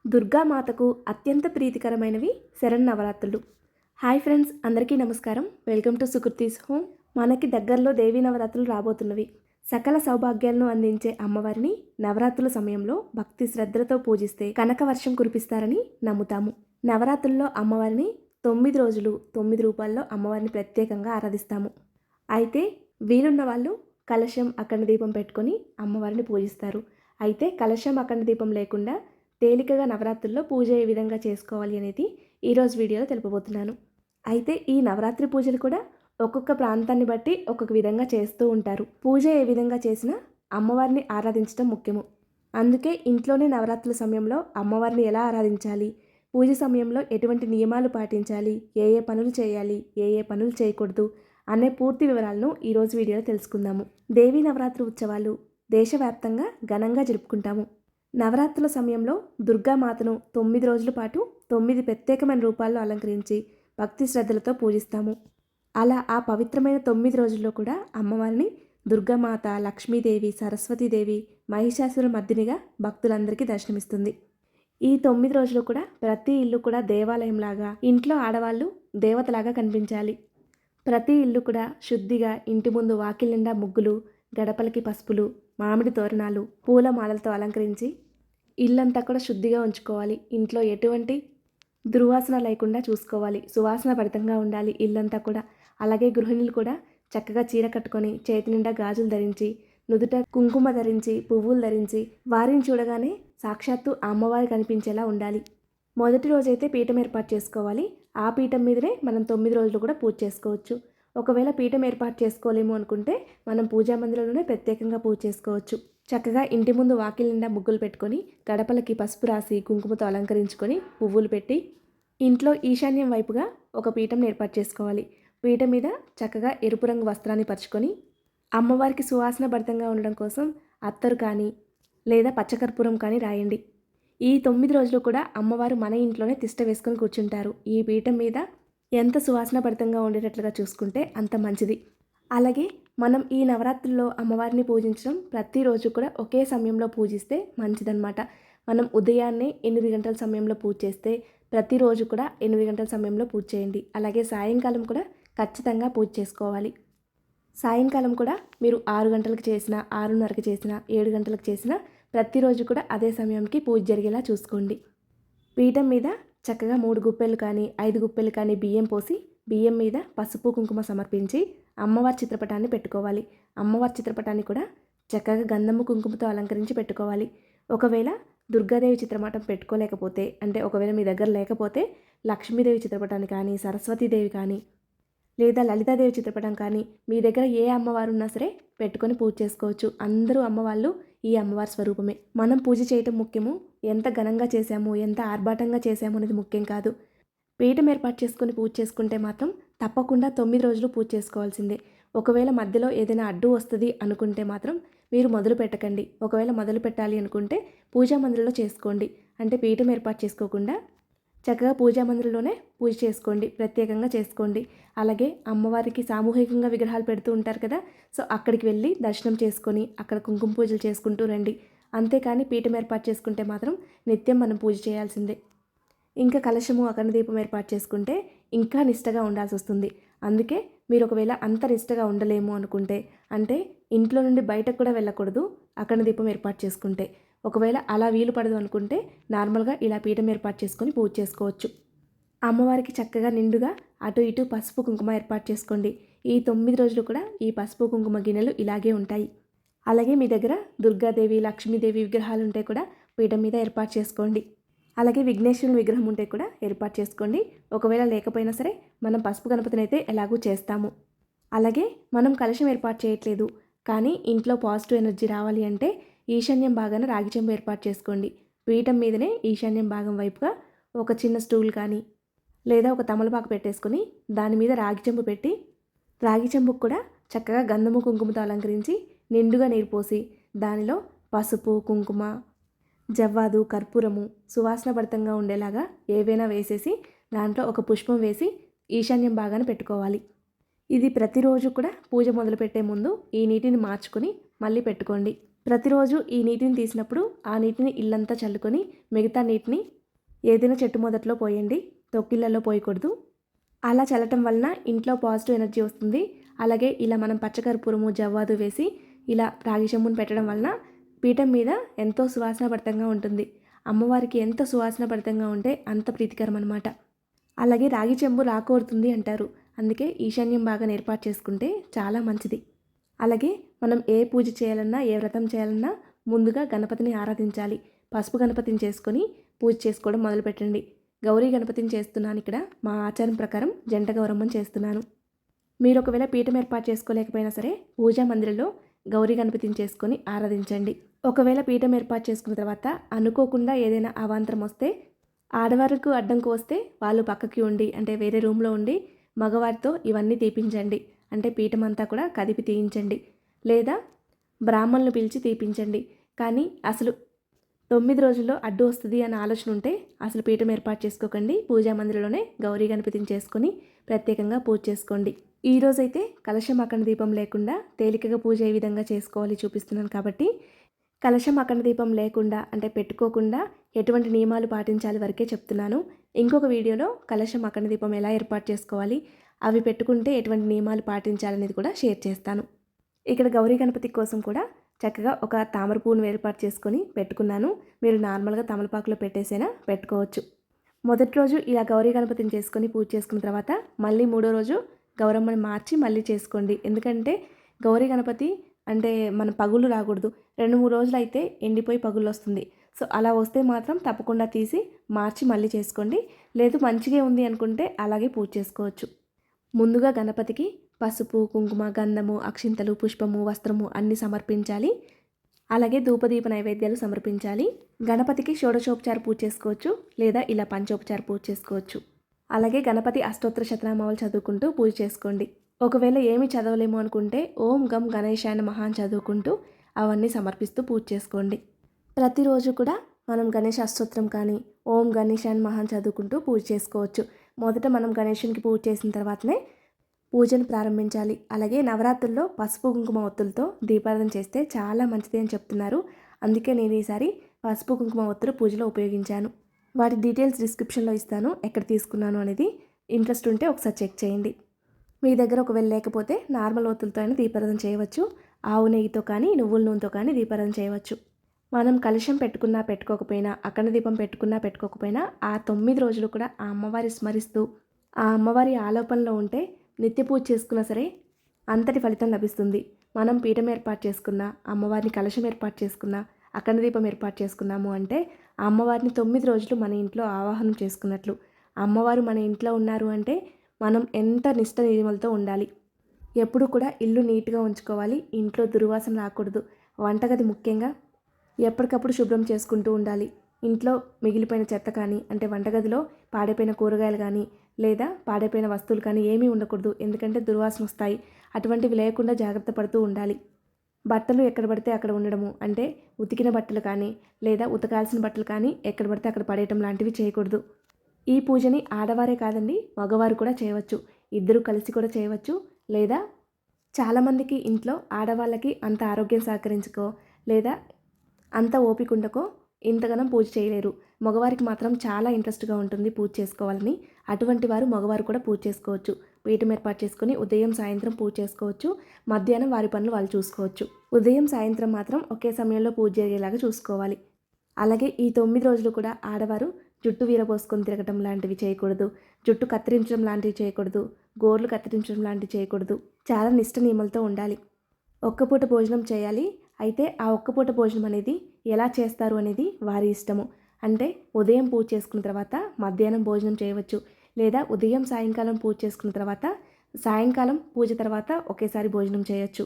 దుర్గామాతకు అత్యంత ప్రీతికరమైనవి శరన్నవరాత్రులు. Hi friends, అందరికీ నమస్కారం. Welcome to Sukriti's home. మనకి దగ్గరలో దేవీ నవరాత్రులు రాబోతున్నవి. సకల సౌభాగ్యాలను అందించే అమ్మవారిని నవరాత్రుల సమయంలో భక్తి శ్రద్ధలతో పూజిస్తే కనక వర్షం కురిపిస్తారని నమ్ముతాము. నవరాత్రుల్లో అమ్మవారిని 9 రోజులు 9 రూపాల్లో అమ్మవారిని ప్రత్యేకంగా ఆరాధిస్తాము. అయితే వీలున్న వాళ్ళు కలశం అఖండ దీపం పెట్టుకొని అమ్మవారిని పూజిస్తారు. అయితే కలశం అఖండ దీపం లేకుండా తేలికగా నవరాత్రుల్లో పూజ ఏ విధంగా చేసుకోవాలి అనేది ఈరోజు వీడియోలో తెలుపబోతున్నాను. అయితే ఈ నవరాత్రి పూజలు కూడా ఒక్కొక్క ప్రాంతాన్ని బట్టి ఒక్కొక్క విధంగా చేస్తూ ఉంటారు. పూజ ఏ విధంగా చేసినా అమ్మవారిని ఆరాధించడం ముఖ్యము. అందుకే ఇంట్లోనే నవరాత్రుల సమయంలో అమ్మవారిని ఎలా ఆరాధించాలి, పూజ సమయంలో ఎటువంటి నియమాలు పాటించాలి, ఏ ఏ పనులు చేయాలి, ఏ ఏ పనులు చేయకూడదు అనే పూర్తి వివరాలను ఈరోజు వీడియోలో తెలుసుకుందాము. దేవీ నవరాత్రి ఉత్సవాలు దేశవ్యాప్తంగా ఘనంగా జరుపుకుంటాము. నవరాత్రుల సమయంలో దుర్గామాతను 9 రోజుల పాటు 9 ప్రత్యేకమైన రూపాల్లో అలంకరించి భక్తి శ్రద్ధలతో పూజిస్తాము. అలా ఆ పవిత్రమైన 9 రోజుల్లో కూడా అమ్మవారిని దుర్గామాత, లక్ష్మీదేవి, సరస్వతీదేవి, మహిషాసుర మర్దినిగా భక్తులందరికీ దర్శనమిస్తుంది. ఈ 9 రోజులు కూడా ప్రతి ఇల్లు కూడా దేవాలయంలాగా, ఇంట్లో ఆడవాళ్ళు దేవతలాగా కనిపించాలి. ప్రతి ఇల్లు కూడా శుద్ధిగా, ఇంటి ముందు వాకిలి నిండా ముగ్గులు, గడపలకి పసుపులు, మామిడి తోరణాలు, పూల మాలలతో అలంకరించి ఇల్లంతా కూడా శుద్ధిగా ఉంచుకోవాలి. ఇంట్లో ఎటువంటి దుర్వాసన లేకుండా చూసుకోవాలి. సువాసన భరితంగా ఉండాలి ఇల్లంతా కూడా. అలాగే గృహిణులు కూడా చక్కగా చీర కట్టుకొని, చేతి నిండా గాజులు ధరించి, నుదుట కుంకుమ ధరించి, పువ్వులు ధరించి వారిని చూడగానే సాక్షాత్తు అమ్మవారి కనిపించేలా ఉండాలి. మొదటి రోజైతే పీఠం ఏర్పాటు చేసుకోవాలి. ఆ పీఠం మీదనే మనం 9 రోజులు కూడా పూజ చేసుకోవచ్చు. ఒకవేళ పీఠం ఏర్పాటు చేసుకోలేము అనుకుంటే మనం పూజా మందిరంలోనే ప్రత్యేకంగా పూజ చేసుకోవచ్చు. చక్కగా ఇంటి ముందు వాకిలి నిండా ముగ్గులు పెట్టుకొని, గడపలకి పసుపు రాసి కుంకుమతో అలంకరించుకొని, పువ్వులు పెట్టి ఇంట్లో ఈశాన్యం వైపుగా ఒక పీఠం ఏర్పాటు చేసుకోవాలి. పీఠం మీద చక్కగా ఎరుపు రంగు వస్త్రాన్ని పరుచుకొని అమ్మవారికి సువాసన భరితంగా ఉండడం కోసం అత్తరు కానీ లేదా పచ్చకర్పూరం కానీ రాయండి. ఈ 9 రోజులు కూడా అమ్మవారు మన ఇంట్లోనే తిష్ట వేసుకొని కూర్చుంటారు. ఈ పీఠం మీద ఎంత సువాసన భరితంగా ఉండేటట్లుగా చూసుకుంటే అంత మంచిది. అలాగే మనం ఈ నవరాత్రుల్లో అమ్మవారిని పూజించడం ప్రతిరోజు కూడా ఒకే సమయంలో పూజిస్తే మంచిదన్నమాట. మనం ఉదయాన్నే 8 గంటల సమయంలో పూజ చేస్తే ప్రతిరోజు కూడా 8 గంటల సమయంలో పూజ చేయండి. అలాగే సాయంకాలం కూడా ఖచ్చితంగా పూజ చేసుకోవాలి. సాయంకాలం కూడా మీరు 6 గంటలకు చేసినా, 6:30కి చేసినా, 7 గంటలకు చేసినా ప్రతిరోజు కూడా అదే సమయానికి పూజ జరిగేలా చూసుకోండి. పీఠం మీద చక్కగా 3 గుప్పెలు కానీ 5 గుప్పెలు కానీ బియ్యం పోసి, బియ్యం మీద పసుపు కుంకుమ సమర్పించి అమ్మవారి చిత్రపటాన్ని పెట్టుకోవాలి. అమ్మవారి చిత్రపటాన్ని కూడా చక్కగా గంధము కుంకుమతో అలంకరించి పెట్టుకోవాలి. ఒకవేళ దుర్గాదేవి చిత్రపటం పెట్టుకోలేకపోతే, అంటే ఒకవేళ మీ దగ్గర లేకపోతే లక్ష్మీదేవి చిత్రపటాన్ని కానీ, సరస్వతీదేవి కానీ లేదా లలితాదేవి చిత్రపటం కానీ మీ దగ్గర ఏ అమ్మవారు ఉన్నా సరే పెట్టుకొని పూజ చేసుకోవచ్చు. అందరూ అమ్మవాళ్ళు ఈ అమ్మవారి స్వరూపమే. మనం పూజ చేయటం ముఖ్యము. ఎంత ఘనంగా చేశాము, ఎంత ఆర్భాటంగా చేశాము అనేది ముఖ్యం కాదు. పీఠం ఏర్పాటు చేసుకొని పూజ చేసుకుంటే మాత్రం తప్పకుండా 9 రోజులు పూజ చేసుకోవాల్సిందే. ఒకవేళ మధ్యలో ఏదైనా అడ్డు వస్తుంది అనుకుంటే మాత్రం మీరు మొదలు పెట్టకండి. ఒకవేళ మొదలు పెట్టాలి అనుకుంటే పూజా మందిరంలో చేసుకోండి. అంటే పీఠం ఏర్పాటు చేసుకోకుండా చక్కగా పూజా మందిరంలోనే పూజ చేసుకోండి, ప్రత్యేకంగా చేసుకోండి. అలాగే అమ్మవారికి సామూహికంగా విగ్రహాలు పెడుతూ ఉంటారు కదా, సో అక్కడికి వెళ్ళి దర్శనం చేసుకొని అక్కడ కుంకుమ పూజలు చేసుకుంటూ రండి. అంతేకాని పీఠం ఏర్పాటు చేసుకుంటే మాత్రం నిత్యం మనం పూజ చేయాల్సిందే. ఇంకా కలశము అఖండ దీపం ఏర్పాటు చేసుకుంటే ఇంకా నిష్టగా ఉండాల్సి వస్తుంది. అందుకే మీరు ఒకవేళ అంత నిష్టగా ఉండలేము అనుకుంటే, అంటే ఇంట్లో నుండి బయటకు కూడా వెళ్ళకూడదు అఖండ దీపం ఏర్పాటు చేసుకుంటే, ఒకవేళ అలా వీలు పడదు అనుకుంటే నార్మల్గా ఇలా పీఠం ఏర్పాటు చేసుకొని పూజ చేసుకోవచ్చు. అమ్మవారికి చక్కగా నిండుగా అటు ఇటు పసుపు కుంకుమ ఏర్పాటు చేసుకోండి. ఈ 9 రోజులు కూడా ఈ పసుపు కుంకుమ గిన్నెలు ఇలాగే ఉంటాయి. అలాగే మీ దగ్గర దుర్గాదేవి, లక్ష్మీదేవి విగ్రహాలు ఉంటే కూడా పీఠం మీద ఏర్పాటు చేసుకోండి. అలాగే విఘ్నేశ్వరుని విగ్రహం ఉంటే కూడా ఏర్పాటు చేసుకోండి. ఒకవేళ లేకపోయినా సరే మనం పసుపు గణపతిని అయితే ఎలాగూ చేస్తాము. అలాగే మనం కలశం ఏర్పాటు చేయట్లేదు కానీ ఇంట్లో పాజిటివ్ ఎనర్జీ రావాలి అంటే ఈశాన్యం భాగాన రాగి చెంబు ఏర్పాటు చేసుకోండి. పీఠం మీదనే ఈశాన్యం భాగం వైపుగా ఒక చిన్న స్టూల్ కానీ లేదా ఒక తమలపాకు పెట్టేసుకొని దాని మీద రాగి చెంబు పెట్టి, రాగి చెంబుకు కూడా చక్కగా గంధము కుంకుమతో అలంకరించి నిండుగా నీరు పోసి దానిలో పసుపు, కుంకుమ, జవ్వాదు, కర్పూరము సువాసన భరితంగా ఉండేలాగా ఏవైనా వేసేసి దాంట్లో ఒక పుష్పం వేసి ఈశాన్యం భాగాన పెట్టుకోవాలి. ఇది ప్రతిరోజు కూడా పూజ మొదలుపెట్టే ముందు ఈ నీటిని మార్చుకొని మళ్ళీ పెట్టుకోండి. ప్రతిరోజు ఈ నీటిని తీసినప్పుడు ఆ నీటిని ఇల్లంతా చల్లుకొని మిగతా నీటిని ఏదైనా చెట్టు మొదట్లో పోయండి, తొక్కిళ్ళలో పోయకూడదు. అలా చల్లటం వలన ఇంట్లో పాజిటివ్ ఎనర్జీ వస్తుంది. అలాగే ఇలా మనం పచ్చకర్పూరము, జవ్వాదు వేసి ఇలా రాగి చెంబును పెట్టడం వలన పీఠం మీద ఎంతో సువాసనభరితంగా ఉంటుంది. అమ్మవారికి ఎంత సువాసనభరితంగా ఉంటే అంత ప్రీతికరం అనమాట. అలాగే రాగి చెంబు రాకోరుతుంది అంటారు. అందుకే ఈశాన్యం బాగా ఏర్పాటు చేసుకుంటే చాలా మంచిది. అలాగే మనం ఏ పూజ చేయాలన్నా, ఏ వ్రతం చేయాలన్నా ముందుగా గణపతిని ఆరాధించాలి. పసుపు గణపతిని చేసుకొని పూజ చేసుకోవడం మొదలుపెట్టండి. గౌరీ గణపతిని చేస్తున్నాను ఇక్కడ. మా ఆచారం ప్రకారం జంట గౌరమ్మని చేస్తున్నాను. మీరు ఒకవేళ పీఠం ఏర్పాటు చేసుకోలేకపోయినా సరే పూజా మందిరంలో గౌరీ గణపతిని చేసుకొని ఆరాధించండి. ఒకవేళ పీఠం ఏర్పాటు చేసుకున్న తర్వాత అనుకోకుండా ఏదైనా అవాంతరం వస్తే, ఆడవారికి అడ్డంకు వస్తే వాళ్ళు పక్కకి ఉండి, అంటే వేరే రూమ్లో ఉండి మగవారితో ఇవన్నీ తీపించండి. అంటే పీఠం అంతా కూడా కదిపి తీయించండి, లేదా బ్రాహ్మణులు పిలిచి తీపించండి. కానీ అసలు 9 రోజుల్లో అడ్డు వస్తుంది అన్న ఆలోచన ఉంటే అసలు పీఠం ఏర్పాటు చేసుకోకండి. పూజా మందిరంలోనే గౌరీ గణపతిని చేసుకొని ప్రత్యేకంగా పూజ చేసుకోండి. ఈరోజైతే కలశం అఖండ దీపం లేకుండా తేలికగా పూజ ఏ విధంగా చేసుకోవాలి చూపిస్తున్నాను కాబట్టి, కలశం అఖండ దీపం లేకుండా అంటే పెట్టుకోకుండా ఎటువంటి నియమాలు పాటించాలి వరకే చెప్తున్నాను. ఇంకొక వీడియోలో కలశం అఖండ దీపం ఎలా ఏర్పాటు చేసుకోవాలి, అవి పెట్టుకుంటే ఎటువంటి నియమాలు పాటించాలనేది కూడా షేర్ చేస్తాను. ఇక్కడ గౌరీ గణపతి కోసం కూడా చక్కగా ఒక తామర పువ్వును ఏర్పాటు చేసుకొని పెట్టుకున్నాను. మీరు నార్మల్గా తమలపాకులో పెట్టేసైనా పెట్టుకోవచ్చు. మొదటి రోజు ఇలా గౌరీ గణపతిని చేసుకొని పూజ చేసుకున్న తర్వాత మళ్ళీ 3వ రోజు గౌరమ్మని మార్చి మళ్ళీ చేసుకోండి. ఎందుకంటే గౌరీ గణపతి అంటే మన పగుళ్ళు రాకూడదు. 2-3 రోజులు అయితే ఎండిపోయి పగుళ్ళు వస్తుంది. సో అలా వస్తే మాత్రం తప్పకుండా తీసి మార్చి మళ్ళీ చేసుకోండి. లేదు మంచిగా ఉంది అనుకుంటే అలాగే పూజ చేసుకోవచ్చు. ముందుగా గణపతికి పసుపు, కుంకుమ, గంధము, అక్షింతలు, పుష్పము, వస్త్రము అన్నీ సమర్పించాలి. అలాగే ధూపదీప నైవేద్యాలు సమర్పించాలి. గణపతికి షోడశోపచార పూజ చేసుకోవచ్చు, లేదా ఇలా పంచోపచార పూజ చేసుకోవచ్చు. అలాగే గణపతి అష్టోత్తర శతనామాలు చదువుకుంటూ పూజ చేసుకోండి. ఒకవేళ ఏమి చదవలేము అనుకుంటే ఓం గం గణేశాయ నమః అని చదువుకుంటూ అవన్నీ సమర్పిస్తూ పూజ చేసుకోండి. ప్రతిరోజు కూడా మనం గణేష్ అష్టోత్తరం కానీ ఓం గణేశాయ నమః అని చదువుకుంటూ పూజ చేసుకోవచ్చు. మొదట మనం గణేశునికి పూజ చేసిన తర్వాతనే పూజను ప్రారంభించాలి. అలాగే నవరాత్రుల్లో పసుపు కుంకుమ ఒత్తులతో దీపారాధన చేస్తే చాలా మంచిది అని చెప్తున్నారు. అందుకే నేను ఈసారి పసుపు కుంకుమ ఒత్తులు పూజలో ఉపయోగించాను. వాటి డీటెయిల్స్ డిస్క్రిప్షన్లో ఇస్తాను, ఎక్కడ తీసుకున్నాను అనేది. ఇంట్రెస్ట్ ఉంటే ఒకసారి చెక్ చేయండి. మీ దగ్గర ఒకవేళ లేకపోతే నార్మల్ ఒత్తులతో అయినా దీపారాధన చేయవచ్చు. ఆవు నెయ్యితో కానీ నువ్వుల నూనెతో కానీ దీపారాధన చేయవచ్చు. మనం కలశం పెట్టుకున్నా పెట్టుకోకపోయినా, అఖండ దీపం పెట్టుకున్నా పెట్టుకోకపోయినా ఆ 9 రోజులు కూడా ఆ అమ్మవారి స్మరిస్తూ ఆ అమ్మవారి ఆలోపనలో ఉంటే నిత్య పూజ చేసుకున్నా సరే అంతటి ఫలితం లభిస్తుంది. మనం పీఠం ఏర్పాటు చేసుకున్నా, అమ్మవారిని కలశం ఏర్పాటు చేసుకున్నా, అఖండ దీపం ఏర్పాటు చేసుకున్నాము అంటే ఆ అమ్మవారిని 9 రోజులు మన ఇంట్లో ఆవాహనం చేసుకున్నట్లు. అమ్మవారు మన ఇంట్లో ఉన్నారు అంటే మనం ఎంత నిష్ట నియమాలతో ఉండాలి. ఎప్పుడు కూడా ఇల్లు నీట్గా ఉంచుకోవాలి. ఇంట్లో దుర్వాసన రాకూడదు. వంటగది ముఖ్యంగా ఎప్పటికప్పుడు శుభ్రం చేసుకుంటూ ఉండాలి. ఇంట్లో మిగిలిపోయిన చెత్త కానీ, అంటే వంటగదిలో పాడైపోయిన కూరగాయలు కానీ లేదా పాడైపోయిన వస్తువులు కానీ ఏమీ ఉండకూడదు. ఎందుకంటే దుర్వాసన వస్తాయి. అటువంటివి లేకుండా జాగ్రత్త పడుతూ ఉండాలి. బట్టలు ఎక్కడ పడితే అక్కడ ఉండడము, అంటే ఉతికిన బట్టలు కానీ లేదా ఉతకాల్సిన బట్టలు కానీ ఎక్కడ పడితే అక్కడ పడేయటం లాంటివి చేయకూడదు. ఈ పూజని ఆడవారే కాదండి, మగవారు కూడా చేయవచ్చు. ఇద్దరు కలిసి కూడా చేయవచ్చు. లేదా చాలామందికి ఇంట్లో ఆడవాళ్ళకి అంత ఆరోగ్యం సహకరించుకో లేదా అంత ఓపిక ఉండకో ఇంతగానం పూజ చేయలేరు. మగవారికి మాత్రం చాలా ఇంట్రెస్ట్గా ఉంటుంది పూజ చేసుకోవాలని. అటువంటి వారు మగవారు కూడా పూజ చేసుకోవచ్చు. పీఠం ఏర్పాటు చేసుకొని ఉదయం సాయంత్రం పూజ చేసుకోవచ్చు. మధ్యాహ్నం వారి పనులు వాళ్ళు చూసుకోవచ్చు. ఉదయం సాయంత్రం మాత్రం ఒకే సమయంలో పూజ జరిగేలాగా చూసుకోవాలి. అలాగే ఈ 9 రోజులు కూడా ఆడవారు జుట్టు వీరబోసుకొని తిరగటం లాంటివి చేయకూడదు. జుట్టు కత్తిరించడం లాంటివి చేయకూడదు. గోర్లు కత్తిరించడం లాంటివి చేయకూడదు. చాలా నిష్ట నియమాలతో ఉండాలి. ఒక్కపూట భోజనం చేయాలి. అయితే ఆ ఒక్కపూట భోజనం అనేది ఎలా చేస్తారు అనేది వారి ఇష్టము. అంటే ఉదయం పూజ చేసుకున్న తర్వాత మధ్యాహ్నం భోజనం చేయవచ్చు, లేదా ఉదయం సాయంకాలం పూజ చేసుకున్న తర్వాత సాయంకాలం పూజ తర్వాత ఒకేసారి భోజనం చేయొచ్చు.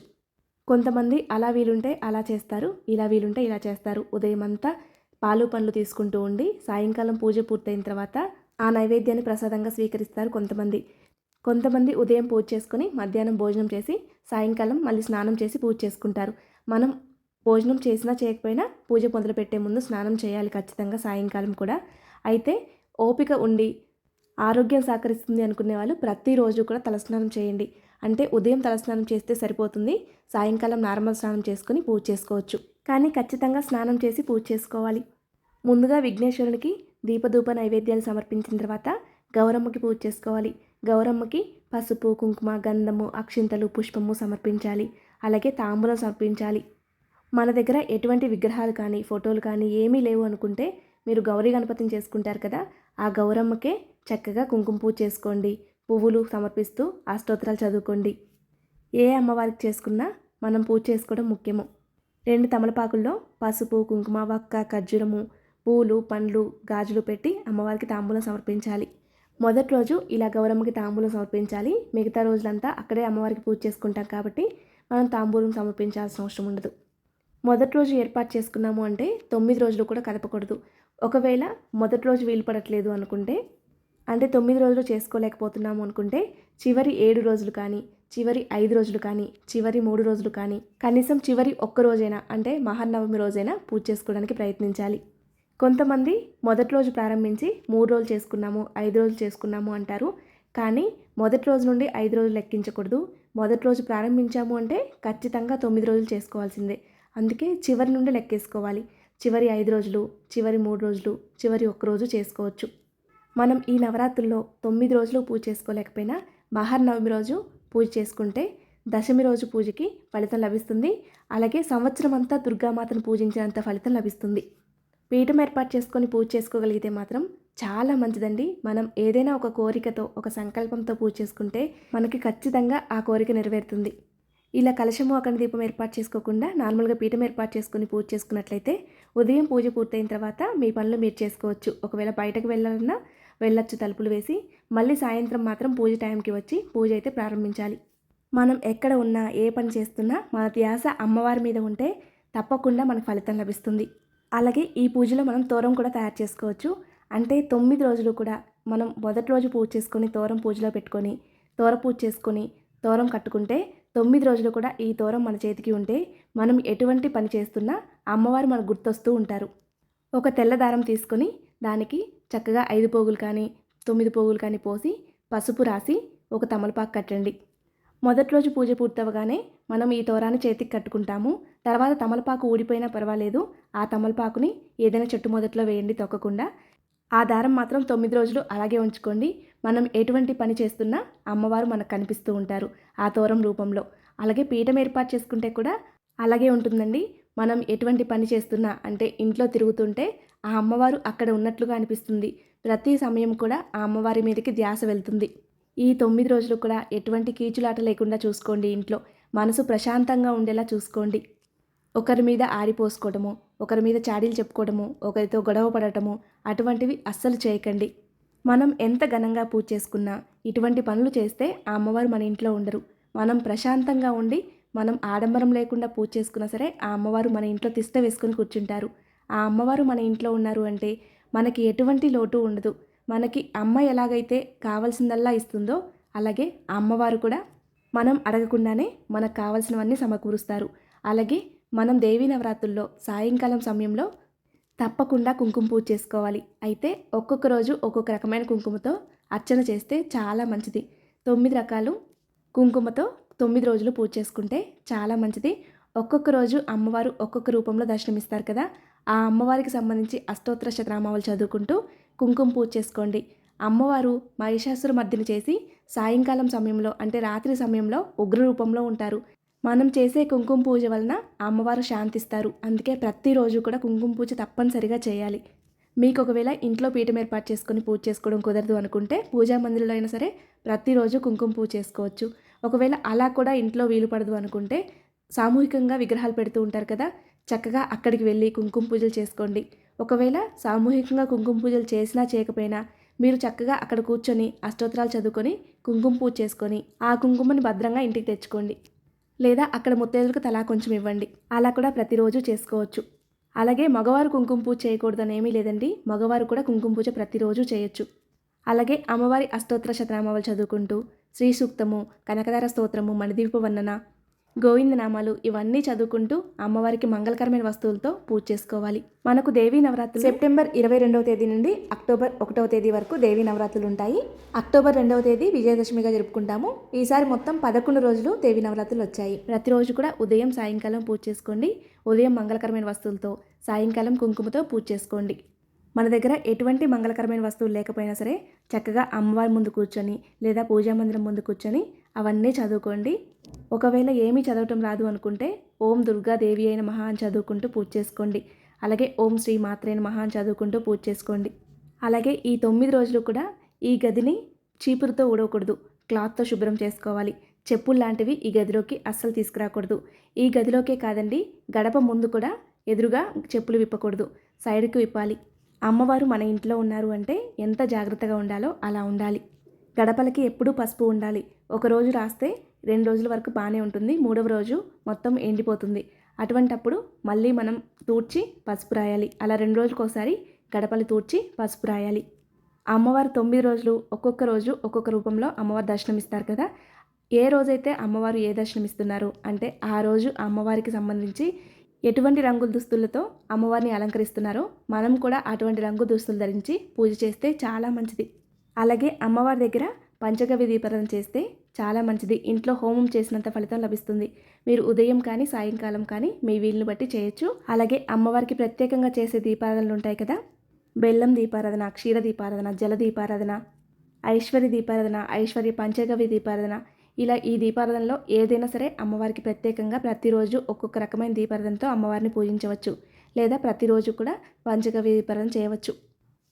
కొంతమంది అలా వీలుంటే అలా చేస్తారు, ఇలా వీలుంటే ఇలా చేస్తారు. ఉదయం అంతా పాలు పండ్లు తీసుకుంటూ ఉండి సాయంకాలం పూజ పూర్తయిన తర్వాత ఆ నైవేద్యాన్ని ప్రసాదంగా స్వీకరిస్తారు కొంతమంది ఉదయం పూజ చేసుకొని మధ్యాహ్నం భోజనం చేసి సాయంకాలం మళ్ళీ స్నానం చేసి పూజ చేసుకుంటారు. మనం భోజనం చేసినా చేయకపోయినా పూజ మొదలుపెట్టే ముందు స్నానం చేయాలి ఖచ్చితంగా, సాయంకాలం కూడా. అయితే ఓపిక ఉండి ఆరోగ్యం సహకరిస్తుంది అనుకునే వాళ్ళు ప్రతిరోజు కూడా తలస్నానం చేయండి. అంటే ఉదయం తలస్నానం చేస్తే సరిపోతుంది, సాయంకాలం నార్మల్ స్నానం చేసుకొని పూజ చేసుకోవచ్చు. కానీ ఖచ్చితంగా స్నానం చేసి పూజ చేసుకోవాలి. ముందుగా విఘ్నేశ్వరునికి దీపధూప నైవేద్యాలు సమర్పించిన తర్వాత గౌరమ్మకి పూజ చేసుకోవాలి. గౌరమ్మకి పసుపు, కుంకుమ, గంధము, అక్షింతలు, పుష్పము సమర్పించాలి. అలాగే తాంబూలం సమర్పించాలి. మన దగ్గర ఎటువంటి విగ్రహాలు కానీ ఫోటోలు కానీ ఏమీ లేవు అనుకుంటే మీరు గౌరీ గణపతిని చేసుకుంటారు కదా, ఆ గౌరమ్మకే చక్కగా కుంకుమ పూజ చేసుకోండి. పువ్వులు సమర్పిస్తూ అష్టోత్తరాలు చదువుకోండి. ఏ అమ్మవారికి చేసుకున్నా మనం పూజ చేసుకోవడం ముఖ్యము. 2 తమలపాకుల్లో పసుపు, కుంకుమ, వక్క, ఖర్జూరము, పూలు, పండ్లు, గాజులు పెట్టి అమ్మవారికి తాంబూలం సమర్పించాలి. మొదటి రోజు ఇలా గౌరమ్మకి తాంబూలం సమర్పించాలి. మిగతా రోజులంతా అక్కడే అమ్మవారికి పూజ చేసుకుంటాం కాబట్టి మనం తాంబూలం సమర్పించాల్సిన అవసరం ఉండదు. మొదటి రోజు ఏర్పాటు చేసుకున్నాము అంటే 9 రోజులు కూడా కదపకూడదు. ఒకవేళ మొదటి రోజు వీలు పడట్లేదు అనుకుంటే, అంటే 9 రోజులు చేసుకోలేకపోతున్నాము అనుకుంటే చివరి 7 రోజులు కానీ, చివరి 5 రోజులు కానీ, చివరి 3 రోజులు కానీ, కనీసం చివరి ఒక్క రోజైనా అంటే మహానవమి రోజైనా పూజ చేసుకోవడానికి ప్రయత్నించాలి. కొంతమంది మొదటి రోజు ప్రారంభించి 3 రోజులు చేసుకున్నాము, 5 రోజులు చేసుకున్నాము అంటారు. కానీ మొదటి రోజు నుండి 5 రోజులు లెక్కించకూడదు. మొదటి రోజు ప్రారంభించాము అంటే ఖచ్చితంగా 9 రోజులు చేసుకోవాల్సిందే. అందుకే చివరి నుండి లెక్కేసుకోవాలి. చివరి 5 రోజులు, చివరి 3 రోజులు, చివరి 1 రోజు చేసుకోవచ్చు. మనం ఈ నవరాత్రుల్లో 9 రోజులు పూజ చేసుకోలేకపోయినా మహానవమి రోజు పూజ చేసుకుంటే దశమి రోజు పూజకి ఫలితం లభిస్తుంది. అలాగే సంవత్సరం అంతా దుర్గామాతను పూజించినంత ఫలితం లభిస్తుంది. పీఠం ఏర్పాటు చేసుకొని పూజ చేసుకోగలిగితే మాత్రం చాలా మంచిదండి. మనం ఏదైనా ఒక కోరికతో, ఒక సంకల్పంతో పూజ చేసుకుంటే మనకి ఖచ్చితంగా ఆ కోరిక నెరవేరుతుంది. ఇలా కలశము, అఖండ దీపం ఏర్పాటు చేసుకోకుండా నార్మల్గా పీఠం ఏర్పాటు చేసుకొని పూజ చేసుకున్నట్లయితే ఉదయం పూజ పూర్తయిన తర్వాత మీ పనులు మీరు చేసుకోవచ్చు. ఒకవేళ బయటకు వెళ్ళాలన్నా వెళ్ళొచ్చు తలుపులు వేసి. మళ్ళీ సాయంత్రం మాత్రం పూజ టైంకి వచ్చి పూజ అయితే ప్రారంభించాలి. మనం ఎక్కడ ఉన్నా, ఏ పని చేస్తున్నా మన ధ్యాస అమ్మవారి మీద ఉంటే తప్పకుండా మనకు ఫలితం లభిస్తుంది. అలాగే ఈ పూజలో మనం తోరం కూడా తయారు చేసుకోవచ్చు. అంటే 9 రోజులు కూడా మనం మొదటి రోజు పూజ చేసుకొని తోరం పూజలో పెట్టుకొని తోర పూజ చేసుకొని తోరం కట్టుకుంటే 9 రోజులు కూడా ఈ తోరం మన చేతికి ఉంటే మనం ఎటువంటి పని చేస్తున్నా అమ్మవారు మనకు గుర్తొస్తూ ఉంటారు. ఒక తెల్ల దారం తీసుకొని దానికి చక్కగా 5 పోగులు కానీ 9 పోగులు కానీ పోసి పసుపు రాసి ఒక తమలపాకు కట్టండి. మొదటి రోజు పూజ పూర్తవగానే మనం ఈ తోరాన్ని చేతికి కట్టుకుంటాము. తర్వాత తమలపాకు ఊడిపోయినా పర్వాలేదు, ఆ తమలపాకుని ఏదైనా చెట్టు మొదట్లో వేయండి తొక్కకుండా. ఆ దారం మాత్రం 9 రోజులు అలాగే ఉంచుకోండి. మనం ఎటువంటి పని చేస్తున్నా అమ్మవారు మనకు కనిపిస్తూ ఉంటారు ఆ తోరం రూపంలో. అలాగే పీఠం ఏర్పాటు చేసుకుంటే కూడా అలాగే ఉంటుందండి. మనం ఎటువంటి పని చేస్తున్నా అంటే ఇంట్లో తిరుగుతుంటే ఆ అమ్మవారు అక్కడ ఉన్నట్లుగా అనిపిస్తుంది. ప్రతి సమయం కూడా ఆ అమ్మవారి మీదకి ధ్యాస వెళ్తుంది. ఈ 9 రోజులు కూడా ఎటువంటి కీచులాట లేకుండా చూసుకోండి. ఇంట్లో మనసు ప్రశాంతంగా ఉండేలా చూసుకోండి. ఒకరి మీద ఆరిపోసుకోవడము, ఒకరి మీద చాడీలు చెప్పుకోవడము, ఒకరితో గొడవ పడటము అటువంటివి అస్సలు చేయకండి. మనం ఎంత ఘనంగా పూజ చేసుకున్నా ఇటువంటి పనులు చేస్తే ఆ అమ్మవారు మన ఇంట్లో ఉండరు. మనం ప్రశాంతంగా ఉండి మనం ఆడంబరం లేకుండా పూజ చేసుకున్నా సరే ఆ అమ్మవారు మన ఇంట్లో తిష్ట వేసుకొని కూర్చుంటారు. ఆ అమ్మవారు మన ఇంట్లో ఉన్నారు అంటే మనకి ఎటువంటి లోటు ఉండదు. మనకి అమ్మ ఎలాగైతే కావాల్సిందల్లా ఇస్తుందో అలాగే ఆ అమ్మవారు కూడా మనం అడగకుండానే మనకు కావాల్సినవన్నీ సమకూరుస్తారు. అలాగే మనం దేవీ నవరాత్రుల్లో సాయంకాలం సమయంలో తప్పకుండా కుంకుమ పూజ చేసుకోవాలి. అయితే ఒక్కొక్క రోజు ఒక్కొక్క రకమైన కుంకుమతో అర్చన చేస్తే చాలా మంచిది. 9 రకాలు కుంకుమతో 9 రోజులు పూజ చేసుకుంటే చాలా మంచిది. ఒక్కొక్క రోజు అమ్మవారు ఒక్కొక్క రూపంలో దర్శనమిస్తారు కదా, ఆ అమ్మవారికి సంబంధించి అష్టోత్తర శతనామాలు చదువుకుంటూ కుంకుమ పూజ చేసుకోండి. అమ్మవారు మహిషాసుర మర్దిని చేసి సాయంకాలం సమయంలో అంటే రాత్రి సమయంలో ఉగ్ర రూపంలో ఉంటారు. మనం చేసే కుంకుమ పూజ వలన అమ్మవారు శాంతిస్తారు. అందుకే ప్రతిరోజు కూడా కుంకుమ పూజ తప్పనిసరిగా చేయాలి. మీకు ఒకవేళ ఇంట్లో పీఠం ఏర్పాటు చేసుకొని పూజ చేసుకోవడం కుదరదు అనుకుంటే పూజా మందిరంలో అయినా సరే ప్రతిరోజు కుంకుమ పూజ చేసుకోవచ్చు. ఒకవేళ అలా కూడా ఇంట్లో వీలు పడదు అనుకుంటే సామూహికంగా విగ్రహాలు పెడుతూ ఉంటారు కదా, చక్కగా అక్కడికి వెళ్ళి కుంకుమ పూజలు చేసుకోండి. ఒకవేళ సామూహికంగా కుంకుమ పూజలు చేసినా చేయకపోయినా మీరు చక్కగా అక్కడ కూర్చొని అష్టోత్తరాలు చదువుకొని కుంకుమ పూజ చేసుకొని ఆ కుంకుమని భద్రంగా ఇంటికి తెచ్చుకోండి. లేదా అక్కడ ముత్తైదులకు తలా కొంచెం ఇవ్వండి. అలా కూడా ప్రతిరోజు చేసుకోవచ్చు. అలాగే మగవారు కుంకుమ పూజ చేయకూడదని ఏమీ లేదండి. మగవారు కూడా కుంకుమ పూజ ప్రతిరోజు చేయొచ్చు. అలాగే అమ్మవారి అష్టోత్తర శతనామాలు చదువుకుంటూ శ్రీ సూక్తము, కనకదార స్తోత్రము, మణిదీప వర్ణన, గోవిందనామాలు ఇవన్నీ చదువుకుంటూ అమ్మవారికి మంగళకరమైన వస్తువులతో పూజ చేసుకోవాలి. మనకు దేవీ నవరాత్రులు సెప్టెంబర్ 22వ తేదీ నుండి అక్టోబర్ 1వ తేదీ వరకు దేవీ నవరాత్రులు ఉంటాయి. అక్టోబర్ 2వ తేదీ విజయదశమిగా జరుపుకుంటాము. ఈసారి మొత్తం 11 రోజులు దేవీ నవరాత్రులు వచ్చాయి. ప్రతిరోజు కూడా ఉదయం సాయంకాలం పూజ చేసుకోండి. ఉదయం మంగళకరమైన వస్తువులతో, సాయంకాలం కుంకుమతో పూజ చేసుకోండి. మన దగ్గర ఎటువంటి మంగళకరమైన వస్తువులు లేకపోయినా సరే చక్కగా అమ్మవారి ముందు కూర్చొని లేదా పూజా మందిరం ముందు కూర్చొని అవన్నీ చదువుకోండి. ఒకవేళ ఏమీ చదవటం రాదు అనుకుంటే ఓం దుర్గాదేవి అయిన మహా అని చదువుకుంటూ పూజ చేసుకోండి. అలాగే ఓం శ్రీ మాత్రే నమః అని చదువుకుంటూ పూజ చేసుకోండి. అలాగే ఈ 9 రోజులు కూడా ఈ గదిని చీపురుతో ఊడవకూడదు, క్లాత్తో శుభ్రం చేసుకోవాలి. చెప్పులు లాంటివి ఈ గదిలోకి అస్సలు తీసుకురాకూడదు. ఈ గదిలోకే కాదండి, గడప ముందు కూడా ఎదురుగా చెప్పులు విప్పకూడదు, సైడ్కి విప్పాలి. అమ్మవారు మన ఇంట్లో ఉన్నారు అంటే ఎంత జాగ్రత్తగా ఉండాలో అలా ఉండాలి. గడపలకి ఎప్పుడూ పసుపు ఉండాలి. ఒకరోజు రాస్తే 2 రోజుల వరకు బాగానే ఉంటుంది, 3వ రోజు మొత్తం ఎండిపోతుంది. అటువంటప్పుడు మళ్ళీ మనం తూడ్చి పసుపు రాయాలి. అలా 2 రోజులకు ఒకసారి గడపలు తూడ్చి పసుపు రాయాలి. అమ్మవారు 9 రోజులు ఒక్కొక్క రోజు ఒక్కొక్క రూపంలో అమ్మవారు దర్శనమిస్తారు కదా. ఏ రోజైతే అమ్మవారు ఏ దర్శనమిస్తున్నారు అంటే ఆ రోజు అమ్మవారికి సంబంధించి ఎటువంటి రంగుల దుస్తులతో అమ్మవారిని అలంకరిస్తున్నారో మనం కూడా అటువంటి రంగు దుస్తులు ధరించి పూజ చేస్తే చాలా మంచిది. అలాగే అమ్మవారి దగ్గర పంచగవ్య దీపారాధన చేస్తే చాలా మంచిది. ఇంట్లో హోమం చేసినంత ఫలితం లభిస్తుంది. మీరు ఉదయం కానీ సాయంకాలం కానీ మీ వీలుని బట్టి చేయొచ్చు. అలాగే అమ్మవారికి ప్రత్యేకంగా చేసే దీపారాధనలు ఉంటాయి కదా, బెల్లం దీపారాధన, క్షీర దీపారాధన, జల దీపారాధన, ఐశ్వర్య దీపారాధన, ఐశ్వర్య పంచగవ్య దీపారాధన, ఇలా ఈ దీపారాధనలో ఏదైనా సరే అమ్మవారికి ప్రత్యేకంగా ప్రతిరోజు ఒక్కొక్క రకమైన దీపారాధనతో అమ్మవారిని పూజించవచ్చు. లేదా ప్రతిరోజు కూడా పంచగవ్య దీపారాధన చేయవచ్చు.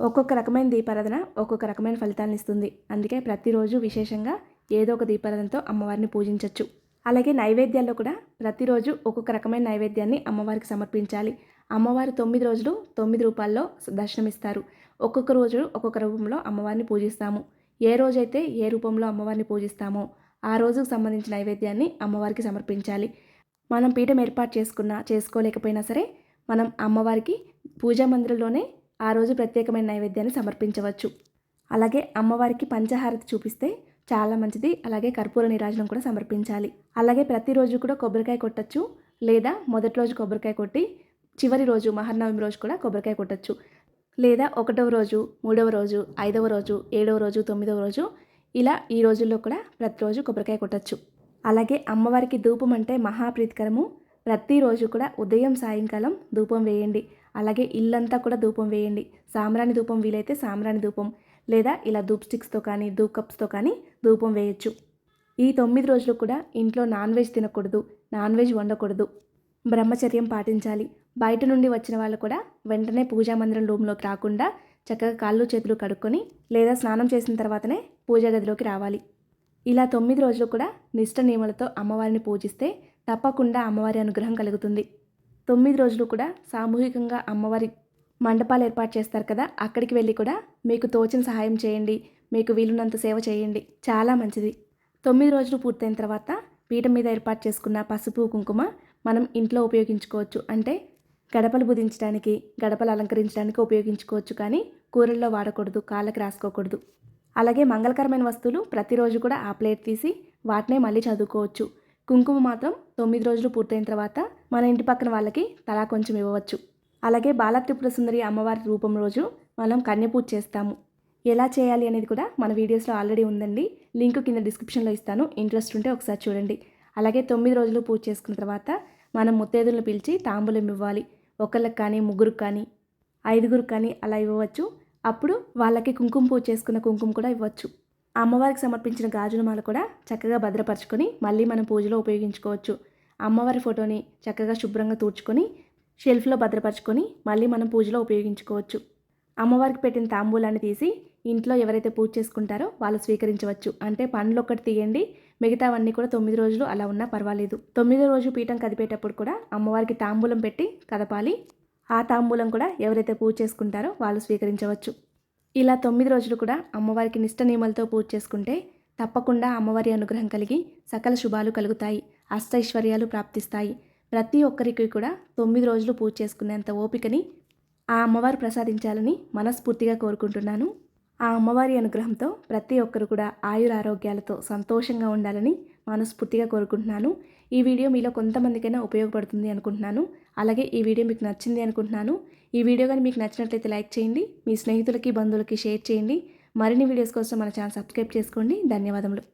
ఒక్కొక్క రకమైన దీపారాధన ఒక్కొక్క రకమైన ఫలితాలను ఇస్తుంది. అందుకే ప్రతిరోజు విశేషంగా ఏదో ఒక దీపారాధనతో అమ్మవారిని పూజించవచ్చు. అలాగే నైవేద్యాల్లో కూడా ప్రతిరోజు ఒక్కొక్క రకమైన నైవేద్యాన్ని అమ్మవారికి సమర్పించాలి. అమ్మవారు 9 రోజులు 9 రూపాల్లో దర్శనమిస్తారు. ఒక్కొక్క రోజు ఒక్కొక్క రూపంలో అమ్మవారిని పూజిస్తాము. ఏ రోజైతే ఏ రూపంలో అమ్మవారిని పూజిస్తామో ఆ రోజుకు సంబంధించిన నైవేద్యాన్ని అమ్మవారికి సమర్పించాలి. మనం పీఠం ఏర్పాటు చేసుకోలేకపోయినా సరే మనం అమ్మవారికి పూజా మందిరంలోనే ఆ రోజు ప్రత్యేకమైన నైవేద్యాన్ని సమర్పించవచ్చు. అలాగే అమ్మవారికి పంచహారతి చూపిస్తే చాలా మంచిది. అలాగే కర్పూర నీరాజనం కూడా సమర్పించాలి. అలాగే ప్రతిరోజు కూడా కొబ్బరికాయ కొట్టచ్చు. లేదా మొదటి రోజు కొబ్బరికాయ కొట్టి చివరి రోజు మహర్నవమి రోజు కూడా కొబ్బరికాయ కొట్టచ్చు. లేదా 1వ రోజు, 3వ రోజు, 5వ రోజు, 7వ రోజు, 9వ రోజు ఇలా ఈ రోజుల్లో కూడా ప్రతిరోజు కొబ్బరికాయ కొట్టచ్చు. అలాగే అమ్మవారికి ధూపం అంటే మహాప్రీతికరము. ప్రతిరోజు కూడా ఉదయం సాయంకాలం ధూపం వేయండి. అలాగే ఇల్లంతా కూడా ధూపం వేయండి. సాంబ్రాణి ధూపం వీలైతే సాంబ్రాణి ధూపం, లేదా ఇలా ధూప్ స్టిక్స్తో కానీ ధూప్ కప్స్తో కానీ ధూపం వేయచ్చు. ఈ 9 రోజులు కూడా ఇంట్లో నాన్ వెజ్ తినకూడదు, నాన్ వెజ్ వండకూడదు, బ్రహ్మచర్యం పాటించాలి. బయట నుండి వచ్చిన వాళ్ళు కూడా వెంటనే పూజా మందిరం రూమ్లోకి రాకుండా చక్కగా కాళ్ళు చేతులు కడుక్కొని లేదా స్నానం చేసిన తర్వాతనే పూజా గదిలోకి రావాలి. ఇలా 9 రోజులు కూడా నిష్ట నియమాలతో అమ్మవారిని పూజిస్తే తప్పకుండా అమ్మవారి అనుగ్రహం కలుగుతుంది. 9 రోజులు కూడా సామూహికంగా అమ్మవారి మండపాలు ఏర్పాటు చేస్తారు కదా, అక్కడికి వెళ్ళి కూడా మీకు తోచిన సహాయం చేయండి, మీకు వీలున్నంత సేవ చేయండి, చాలా మంచిది. 9 రోజులు పూర్తయిన తర్వాత పీఠం మీద ఏర్పాటు చేసుకున్న పసుపు కుంకుమ మనం ఇంట్లో ఉపయోగించుకోవచ్చు. అంటే గడపలు బుధించడానికి, గడపలు అలంకరించడానికి ఉపయోగించుకోవచ్చు. కానీ కూరల్లో వాడకూడదు, కాళ్ళకి రాసుకోకూడదు. అలాగే మంగళకరమైన వస్తువులు ప్రతిరోజు కూడా ఆ ప్లేట్ తీసి వాటినే మళ్ళీ చదువుకోవచ్చు. కుంకుమ మాత్రం 9 రోజులు పూర్తయిన తర్వాత మన ఇంటి పక్కన వాళ్ళకి తలా కొంచెం ఇవ్వవచ్చు. అలాగే బాల త్రిపుర సుందరి అమ్మవారి రూపం రోజు మనం కన్యపూజ చేస్తాము. ఎలా చేయాలి అనేది కూడా మన వీడియోస్లో ఆల్రెడీ ఉందండి. లింక్ కింద డిస్క్రిప్షన్లో ఇస్తాను, ఇంట్రెస్ట్ ఉంటే ఒకసారి చూడండి. అలాగే 9 రోజులు పూజ చేసుకున్న తర్వాత మనం ముత్తైదులను పిలిచి తాంబూలం ఇవ్వాలి. ఒకళ్ళకి కానీ, ముగ్గురికి కానీ, 5గురికి కానీ అలా ఇవ్వవచ్చు. అప్పుడు వాళ్ళకి కుంకుమ పూజ చేసుకున్న కుంకుమ కూడా ఇవ్వచ్చు. అమ్మవారికి సమర్పించిన గాజుల మాల కూడా చక్కగా భద్రపరచుకొని మళ్ళీ మనం పూజలో ఉపయోగించుకోవచ్చు. అమ్మవారి ఫోటోని చక్కగా శుభ్రంగా తుడుచుకొని షెల్ఫ్లో భద్రపరచుకొని మళ్ళీ మనం పూజలో ఉపయోగించుకోవచ్చు. అమ్మవారికి పెట్టిన తాంబూలాన్ని తీసి ఇంట్లో ఎవరైతే పూజ చేసుకుంటారో వాళ్ళు స్వీకరించవచ్చు. అంటే పండ్లు ఒక్కటి తీయండి, మిగతావన్నీ కూడా 9 రోజులు అలా ఉన్నా పర్వాలేదు. 9వ రోజు పీఠం కదిపేటప్పుడు కూడా అమ్మవారికి తాంబూలం పెట్టి కదపాలి. ఆ తాంబూలం కూడా ఎవరైతే పూజ చేసుకుంటారో వాళ్ళు స్వీకరించవచ్చు. ఇలా 9 రోజులు కూడా అమ్మవారికి నిష్ట నియమాలతో పూజ చేసుకుంటే తప్పకుండా అమ్మవారి అనుగ్రహం కలిగి సకల శుభాలు కలుగుతాయి, అష్టైశ్వర్యాలు ప్రాప్తిస్తాయి. ప్రతి ఒక్కరికి కూడా 9 రోజులు పూజ చేసుకునేంత ఓపికని ఆ అమ్మవారు ప్రసాదించాలని మనస్ఫూర్తిగా కోరుకుంటున్నాను. ఆ అమ్మవారి అనుగ్రహంతో ప్రతి ఒక్కరు కూడా ఆయురారోగ్యాలతో సంతోషంగా ఉండాలని మనస్ఫూర్తిగా కోరుకుంటున్నాను. ఈ వీడియో మీలో కొంతమందికైనా ఉపయోగపడుతుంది అనుకుంటున్నాను. అలాగే ఈ వీడియో మీకు నచ్చింది అనుకుంటున్నాను. ఈ వీడియో కానీ మీకు నచ్చినట్లయితే లైక్ చేయండి, మీ స్నేహితులకి బంధువులకి షేర్ చేయండి. మరిన్ని వీడియోస్ కోసం మన ఛానల్ సబ్స్క్రైబ్ చేసుకోండి. ధన్యవాదములు.